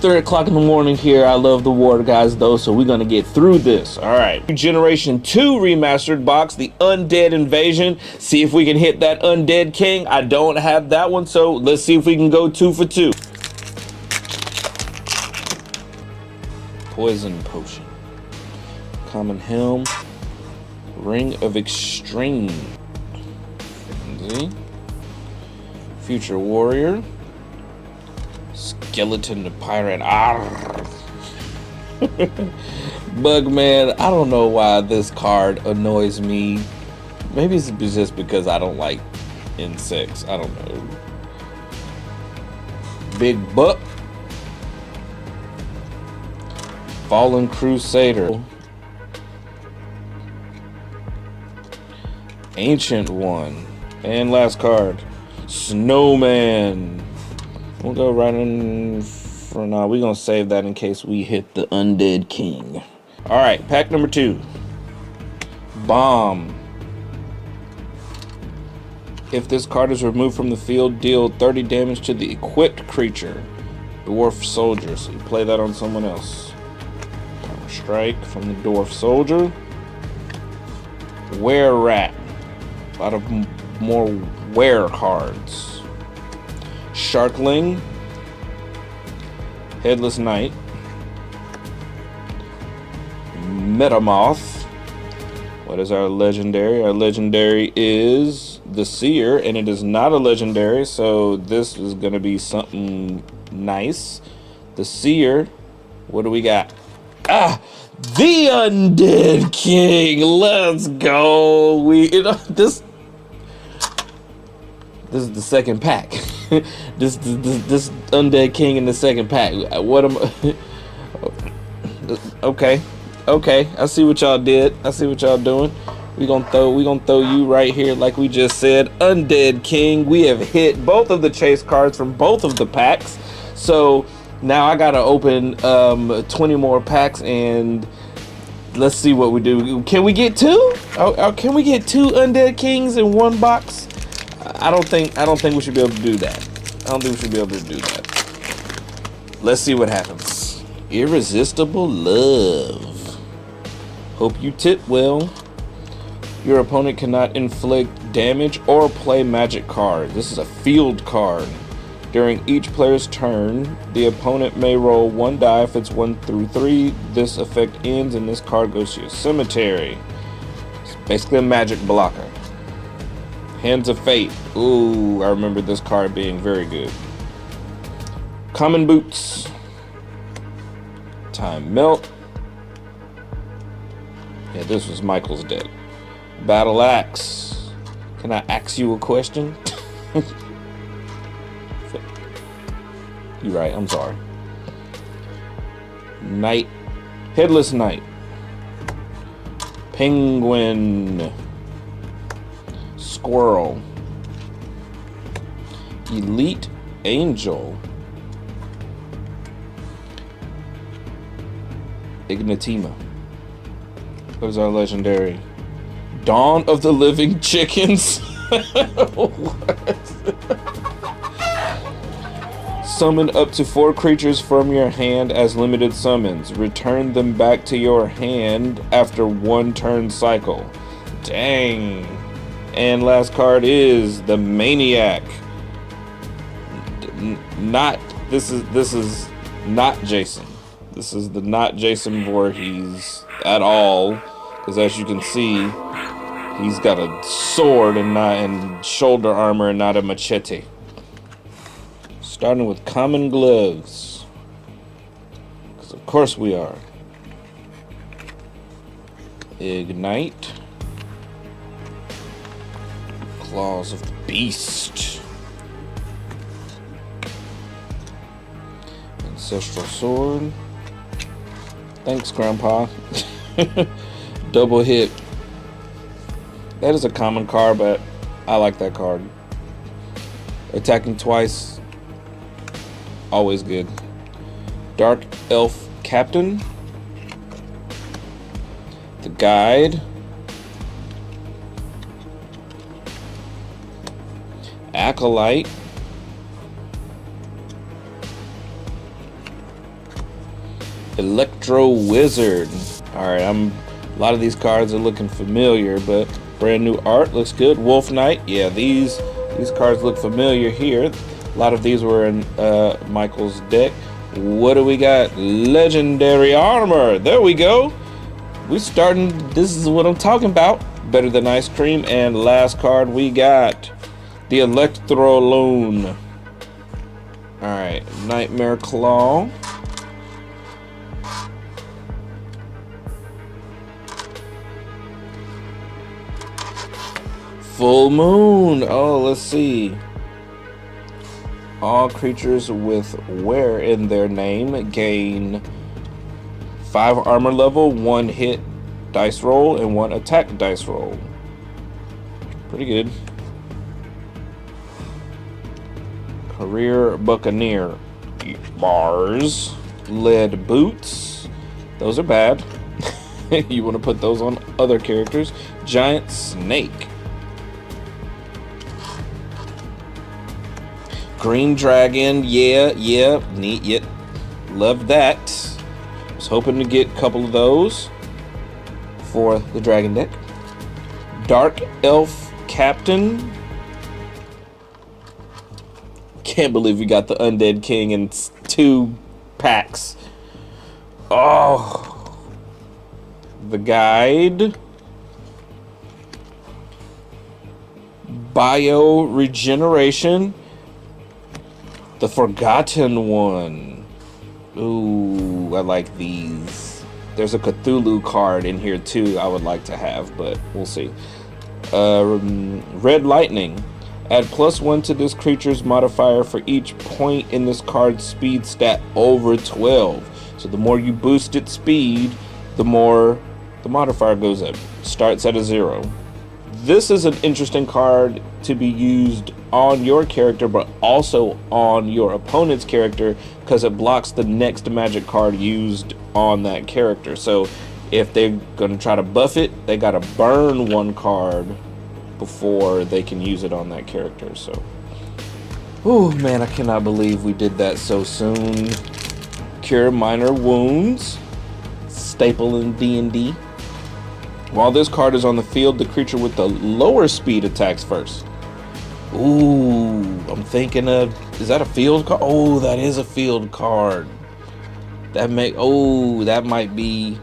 3 o'clock in the morning here. I love the Ward guys though, so we're gonna get through this. All right, Generation 2 remastered box, the Undead Invasion. See if we can hit that Undead King. I don't have that one, so let's see if we can go 2 for 2. Poison Potion, Common Helm, Ring of Extreme, Future Warrior, Skeleton Pirate. Bugman, I don't know why this card annoys me. Maybe it's just because I don't like insects. I don't know. Big Buck, Fallen Crusader, Ancient One, and last card, Snowman. We'll go right in for now. We're gonna save that in case we hit the Undead King. All right, pack number 2. Bomb. If this card is removed from the field, deal 30 damage to the equipped creature. Dwarf Soldier. So you play that on someone else. Counter strike from the Dwarf Soldier. Were Rat. A lot of more were cards. Sharkling, Headless Knight, Metamoth. What is our legendary? Our legendary is the Seer, and it is not a legendary, so this is going to be something nice. The Seer. What do we got? The Undead King. Let's go. This is the second pack. this Undead King in the second pack. What am I? Okay. I see what y'all did. I see what y'all doing. We gonna throw you right here, like we just said. Undead King. We have hit both of the chase cards from both of the packs. So now I gotta open 20 more packs and let's see what we do. Can we get 2? Can we get 2 Undead Kings in one box? I don't think we should be able to do that. I don't think we should be able to do that. Let's see what happens. Irresistible Love. Hope you tip well. Your opponent cannot inflict damage or play magic cards. This is a field card. During each player's turn, the opponent may roll 1 die if it's 1 through 3. This effect ends and this card goes to your cemetery. It's basically a magic blocker. Hands of Fate. Ooh, I remember this card being very good. Common Boots. Time Melt. Yeah, this was Michael's deck. Battle Axe. Can I ask you a question? You're right, I'm sorry. Knight. Headless Knight. Penguin. Squirrel. Elite Angel. Ignitima. What is our legendary? Dawn of the Living Chickens. Summon up to 4 creatures from your hand as limited summons. Return them back to your hand after 1 turn cycle. Dang. And last card is the Maniac. This is not Jason. This is the not Jason Voorhees at all, because as you can see, he's got a sword and shoulder armor and not a machete. Starting with Common Gloves, because of course we are. Ignite. Claws of the Beast. Ancestral Sword. Thanks, Grandpa. Double Hit. That is a common card, but I like that card. Attacking twice. Always good. Dark Elf Captain. The Guide. Acolyte. Electro Wizard. Alright, a lot of these cards are looking familiar, but brand new art looks good. Wolf Knight, yeah, these cards look familiar here. A lot of these were in Michael's deck. What do we got? Legendary Armor. There we go. We starting. This is what I'm talking about. Better than ice cream. And last card we got the Electro Loon. All right, Nightmare Claw. Full Moon. Oh, let's see. All creatures with where in their name gain 5 armor level, 1 hit dice roll, and 1 attack dice roll. Pretty good. Career Buccaneer. Bars. Lead Boots. Those are bad. You want to put those on other characters. Giant Snake. Green Dragon, yeah, neat, yet love that. Was hoping to get a couple of those for the Dragon deck. Dark Elf Captain. Can't believe we got the Undead King in 2 packs. Oh, the Guide. Bio Regeneration. The Forgotten One. Ooh, I like these. There's a Cthulhu card in here too I would like to have, but we'll see. Red Lightning. Add +1 to this creature's modifier for each point in this card's speed stat over 12. So the more you boost its speed, the more the modifier goes up. Starts at a 0. This is an interesting card to be used on your character, but also on your opponent's character, because it blocks the next magic card used on that character. So if they're going to try to buff it, they got to burn 1 card before they can use it on that character. So, oh man, I cannot believe we did that so soon. Cure Minor Wounds. Staple in D&D. While this card is on the field, the creature with the lower speed attacks first. Ooh, I'm thinking of, is that a field card? Oh, that is a field card. That might be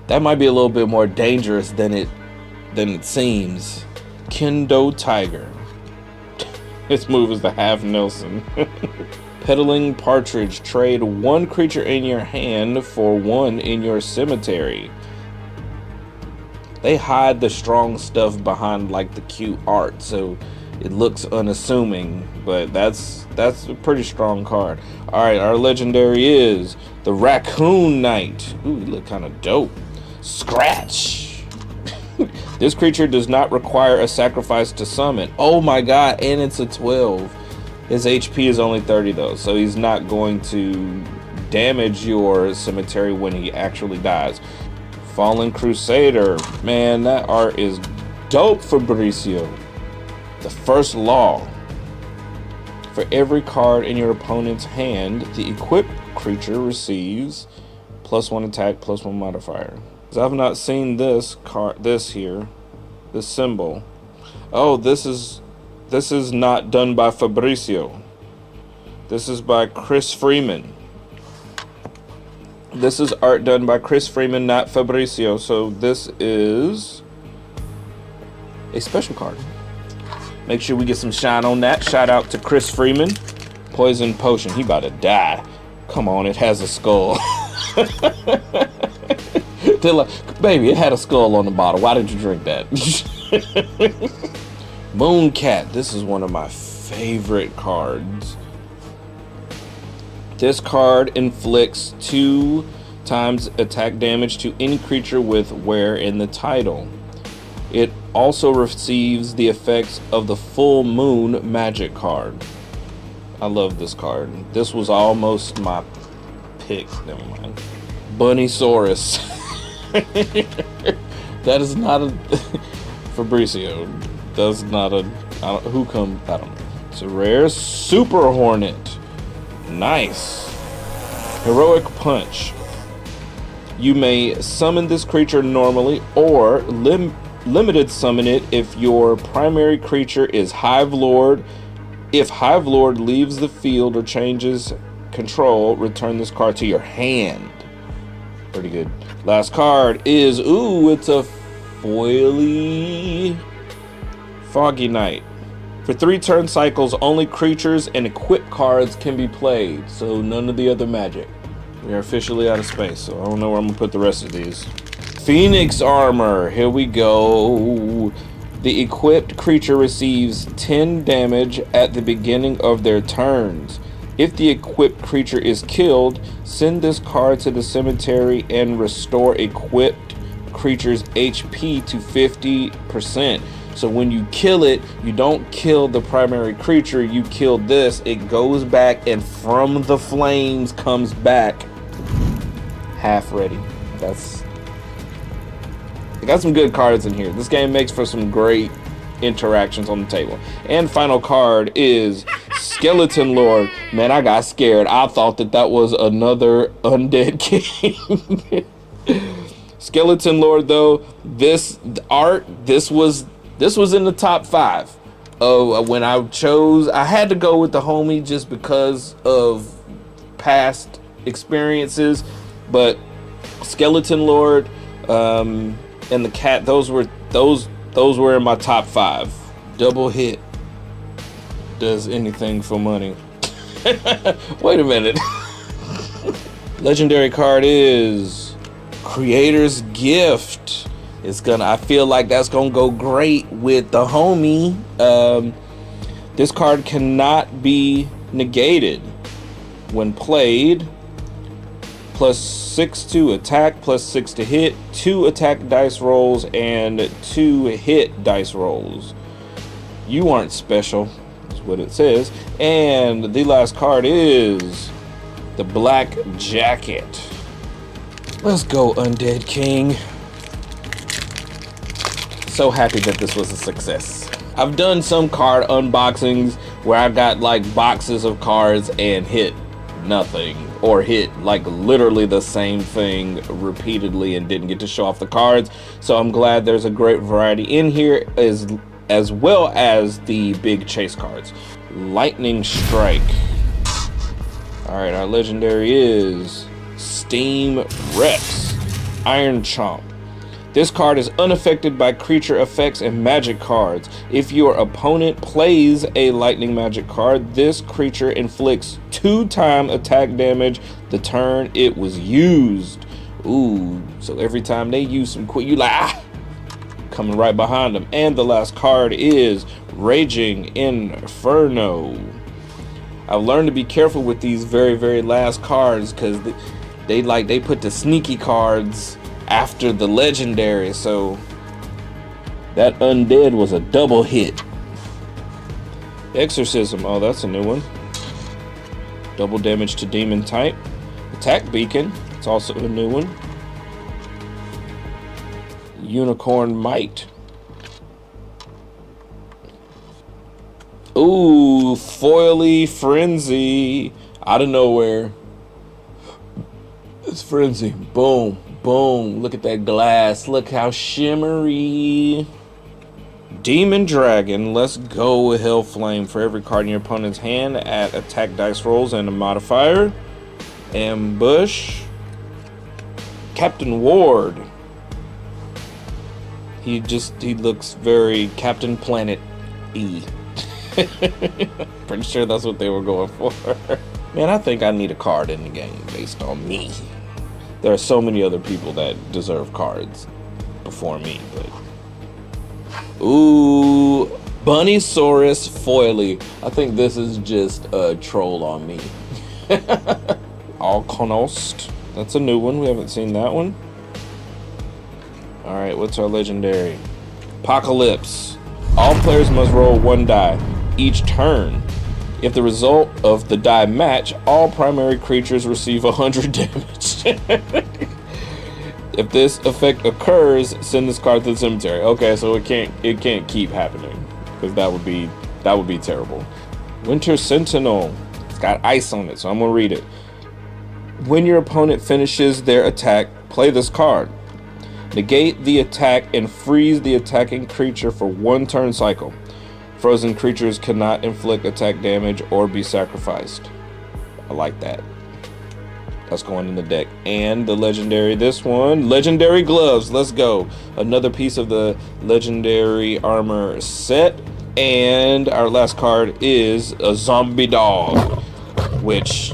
a little bit more dangerous than it seems. Kendo Tiger. This move is the half Nelson. Peddling Partridge. Trade 1 creature in your hand for 1 in your cemetery. They hide the strong stuff behind like the cute art, so it looks unassuming, but that's a pretty strong card. All right, our legendary is the Raccoon Knight. Ooh, he look kind of dope. Scratch. This creature does not require a sacrifice to summon. Oh my god, and it's a 12. His HP is only 30 though, so he's not going to damage your cemetery when he actually dies. Fallen Crusader. Man, that art is dope, Fabricio. The first law. For every card in your opponent's hand, the equipped creature receives +1 attack, +1 modifier. I've not seen this card, this symbol. Oh, this is not done by Fabricio. This is by Chris Freeman. This is art done by Chris Freeman, not Fabricio. So this is a special card. Make sure we get some shine on that. Shout out to Chris Freeman. Poison Potion. He about to die. Come on, it has a skull. They're like, baby, it had a skull on the bottle. Why did you drink that? Mooncat. This is one of my favorite cards. This card inflicts 2 times attack damage to any creature with where in the title. It also receives the effects of the Full Moon magic card. I love this card. This was almost my pick. Never mind. Bunnysaurus. That is not a Fabricio. That's not a. I don't know. It's a rare Super Hornet. Nice. Heroic Punch. You may summon this creature normally or limited summon it if your primary creature is Hive Lord. If Hive Lord leaves the field or changes control, return this card to your hand. Pretty good. Last card is, it's a foily Foggy Knight. For 3 turn cycles, only creatures and equip cards can be played, so none of the other magic. We are officially out of space, so I don't know where I'm gonna put the rest of these. Phoenix Armor, here we go. The equipped creature receives 10 damage at the beginning of their turns. If the equipped creature is killed, send this card to the cemetery and restore equipped creature's HP to 50%. So when you kill it, you don't kill the primary creature, you kill this, it goes back and from the flames comes back half ready. I got some good cards in here. This game makes for some great interactions on the table. And final card is Skeleton Lord. Man, I got scared. I thought that was another Undead King. Skeleton Lord, though, this was in the top 5. When I had to go with the homie just because of past experiences, but Skeleton Lord and the cat, those were in my top 5. Double hit does anything for money. Wait a minute. Legendary card is Creator's Gift. I feel like that's gonna go great with the homie. This card cannot be negated when played. +6 to attack, +6 to hit, 2 attack dice rolls, and 2 hit dice rolls. You aren't special, is what it says. And the last card is the Black Jacket. Let's go, Undead King. So happy that this was a success. I've done some card unboxings where I got like boxes of cards and hit nothing, or hit like literally the same thing repeatedly and didn't get to show off the cards. So I'm glad there's a great variety in here, as well as the big chase cards. Lightning Strike. All right, our legendary is Steam Rex. Iron Chomp. This card is unaffected by creature effects and magic cards. If your opponent plays a lightning magic card, this creature inflicts 2-time attack damage the turn it was used. Ooh, so every time they use some quick, you like, coming right behind them. And the last card is Raging Inferno. I've learned to be careful with these very, very last cards because they put the sneaky cards after the legendary, so that Undead was a double hit. Exorcism, oh, that's a new one. Double damage to demon type. Attack Beacon, it's also a new one. Unicorn Might. Ooh, Foily Frenzy. Out of nowhere. It's Frenzy. Boom. Boom, look at that glass. Look how shimmery. Demon Dragon, let's go with Hellflame. For every card in your opponent's hand, add attack dice rolls and a modifier. Ambush. Captain Ward. He looks very Captain Planet-y. Pretty sure that's what they were going for. Man, I think I need a card in the game based on me. There are so many other people that deserve cards before me, but... Ooh, Bunnysaurus Foily. I think this is just a troll on me. Alkonost. That's a new one. We haven't seen that one. Alright, what's our legendary? Apocalypse. All players must roll 1 die each turn. If the result of the die match, all primary creatures receive 100 damage. If this effect occurs, send this card to the cemetery. Okay, so it can't keep happening, because that would be terrible. Winter Sentinel. It's got ice on it, so I'm gonna read it. When your opponent finishes their attack, play this card. Negate the attack and freeze the attacking creature for 1 turn cycle. Frozen creatures cannot inflict attack damage or be sacrificed. I like that. That's going in the deck. And the legendary, this one, legendary gloves. Let's go. Another piece of the legendary armor set. And our last card is a zombie dog, which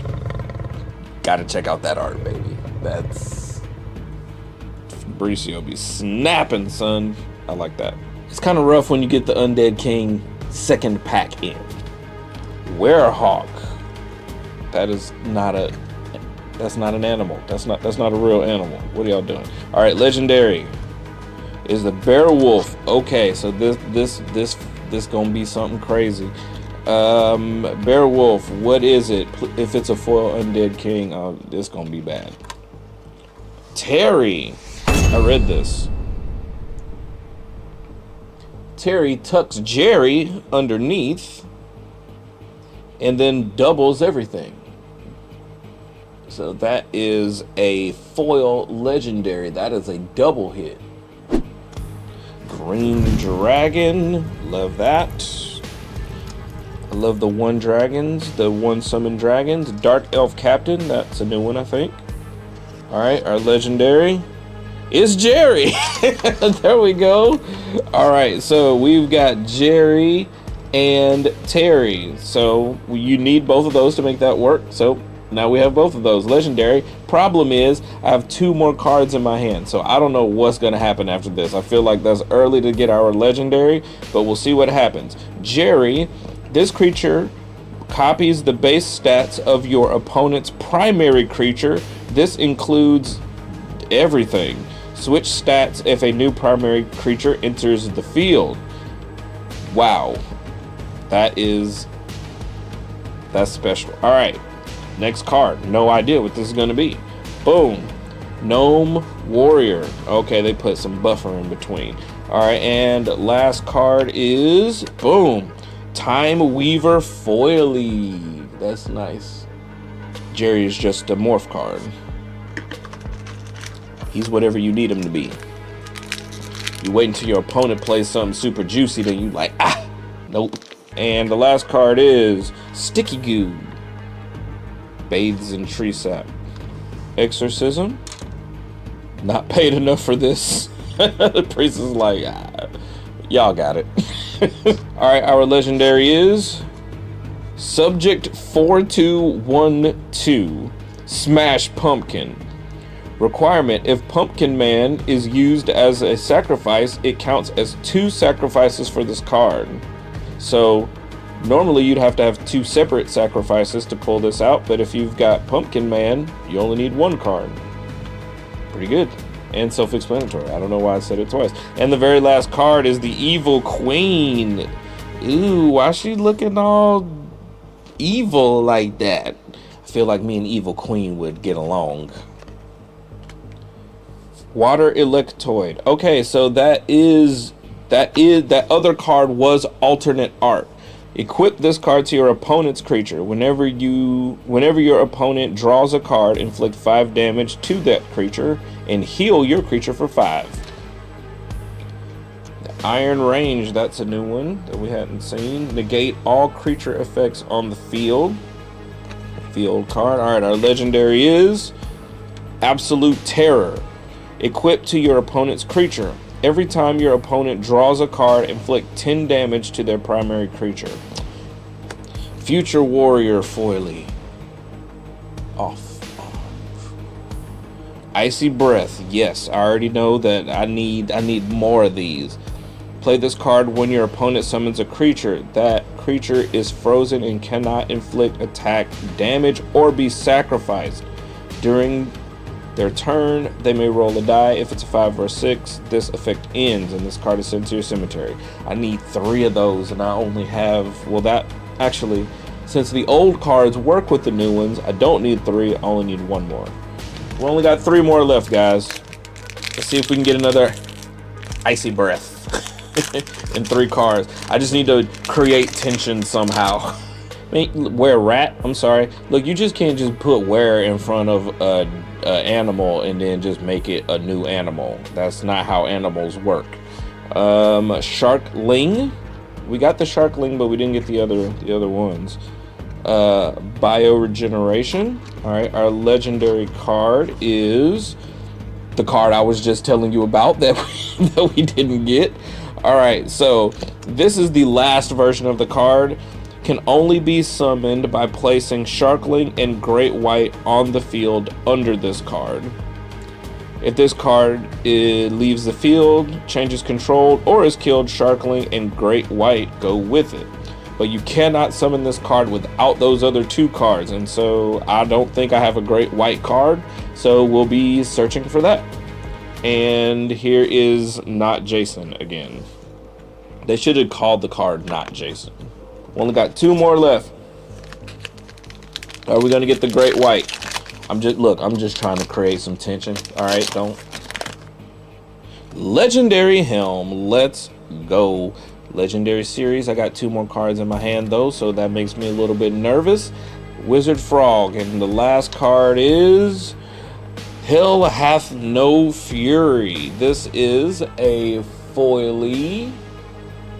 gotta check out that art, baby. That's Fabricio be snapping, son. I like that. It's kind of rough when you get the Undead King second pack in. Werehawk. That is not a. That's not an animal. That's not a real animal. What are y'all doing? All right, legendary is the Bear Wolf. Okay, so this gonna be something crazy. Bear Wolf. What is it? If it's a foil Undead King, this gonna be bad. Terry. I read this. Terry tucks Jerry underneath and then doubles everything. So that is a foil legendary. That is a double hit. Green Dragon. Love that. I love the 1 dragons, the 1 summon dragons. Dark Elf Captain. That's a new one, I think. All right, our legendary is Jerry. There we go. All right, so we've got Jerry and Terry. So you need both of those to make that work. So now we have both of those. Legendary. Problem is, I have 2 more cards in my hand, so I don't know what's going to happen after this. I feel like that's early to get our legendary, but we'll see what happens. Jerry, this creature copies the base stats of your opponent's primary creature. This includes everything. Switch stats if a new primary creature enters the field. Wow. That's special. All right. Next card. No idea what this is going to be. Boom. Gnome Warrior. Okay, they put some buffer in between. All right, and last card is, boom, Time Weaver Foily. That's nice. Jerry is just a morph card. He's whatever you need him to be. You wait until your opponent plays something super juicy, then you like, nope. And the last card is Sticky Goo. Bathes in tree sap. Exorcism. Not paid enough for this. The priest is like, y'all got it. All right, our legendary is Subject 4212. Smash Pumpkin. Requirement: if Pumpkin Man is used as a sacrifice, it counts as 2 sacrifices for this card. So normally you'd have to have 2 separate sacrifices to pull this out, but if you've got Pumpkin Man, you only need 1 card. Pretty good. And self-explanatory. I don't know why I said it twice. And the very last card is the Evil Queen. Ooh, why is she looking all evil like that? I feel like me and Evil Queen would get along. Water Electoid. Okay, so that other card was alternate art. Equip this card to your opponent's creature. Whenever your opponent draws a card, inflict 5 damage to that creature and heal your creature for 5. The Iron Range, that's a new one that we hadn't seen. Negate all creature effects on the field. Field card. All right, our legendary is Absolute Terror. Equip to your opponent's creature. Every time your opponent draws a card, inflict 10 damage to their primary creature. Future Warrior Foily. Off. Icy Breath. Yes, I already know that I need more of these. Play this card when your opponent summons a creature. That creature is frozen and cannot inflict attack, damage, or be sacrificed. During their turn, they may roll a die. If it's a 5 or a 6, this effect ends and this card is sent to your cemetery. I need 3 of those and I only have, well, that actually, since the old cards work with the new ones, I don't need 3, I only need 1 more. We only got 3 more left, guys. Let's see if we can get another Icy Breath in 3 cards. I just need to create tension somehow. Where rat? I'm sorry. Look, you just can't just put where in front of a animal and then just make it a new animal. That's not how animals work. Sharkling. We got the Sharkling, but we didn't get the other ones. Bioregeneration. All right, our legendary card is the card I was just telling you about that that we didn't get. All right, so this is the last version of the card. Can only be summoned by placing Sharkling and Great White on the field under this card. If this card leaves the field, changes controlled, or is killed, Sharkling and Great White go with it. But you cannot summon this card without those other two cards, and so I don't think I have a Great White card, so we'll be searching for that. And here is Not Jason again. They should have called the card Not Jason. Only got two more left. Are we gonna get the Great White? I'm just trying to create some tension. All right, don't. Legendary Helm, let's go. Legendary series, I got two more cards in my hand though, so that makes me a little bit nervous. Wizard Frog, and the last card is Hell Hath No Fury. This is a foily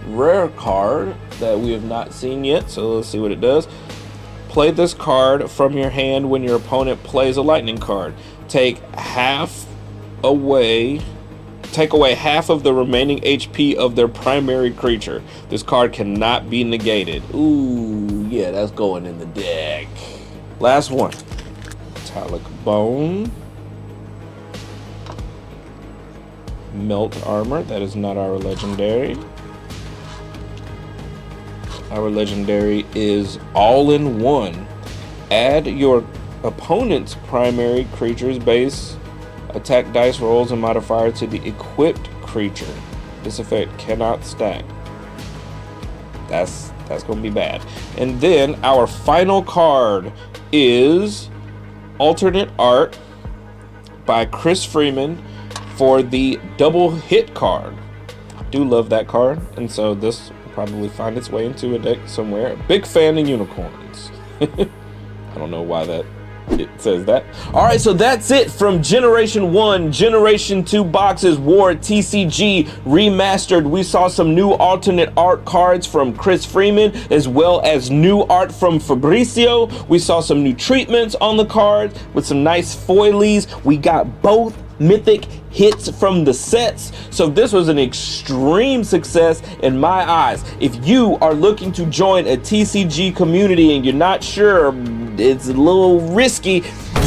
rare card that we have not seen yet, so let's see what it does. Play this card from your hand when your opponent plays a lightning card. Take away half of the remaining HP of their primary creature. This card cannot be negated. Ooh, yeah, that's going in the deck. Last one. Metallic Bone. Melt Armor, that is not our legendary. Our legendary is All in One. Add your opponent's primary creature's base attack dice rolls and modifier to the equipped creature. This effect cannot stack. That's gonna be bad. And then our final card is Alternate Art by Chris Freeman for the double hit card. I do love that card, and so this probably find its way into a deck somewhere. Big fan of unicorns. I don't know why it says that. All right, so that's it from Generation 1, Generation 2 boxes, Ward TCG Remastered. We saw some new alternate art cards from Chris Freeman, as well as new art from Fabricio. We saw some new treatments on the cards with some nice foilies. We got both Mythic hits from the sets, so this was an extreme success in my eyes. If you are looking to join a TCG community and you're not sure, it's a little risky,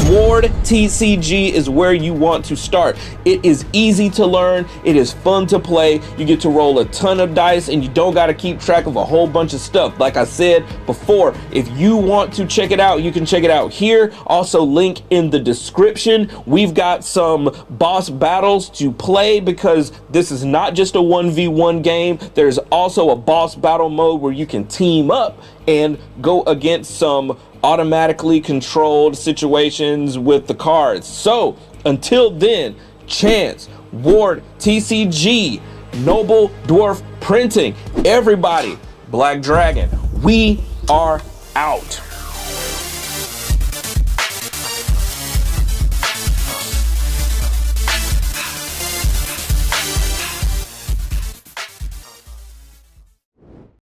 Ward TCG is where you want to start. It is easy to learn, it is fun to play, you get to roll a ton of dice, and you don't got to keep track of a whole bunch of stuff. Like I said before, if you want to check it out, you can check it out here. Also, link in the description. We've got some boss battles to play because this is not just a 1v1 game. There's also a boss battle mode where you can team up and go against some automatically controlled situations with the cards. So until then, Chance, Ward TCG, Noble Dwarf Printing, everybody, Black Dragon, we are out.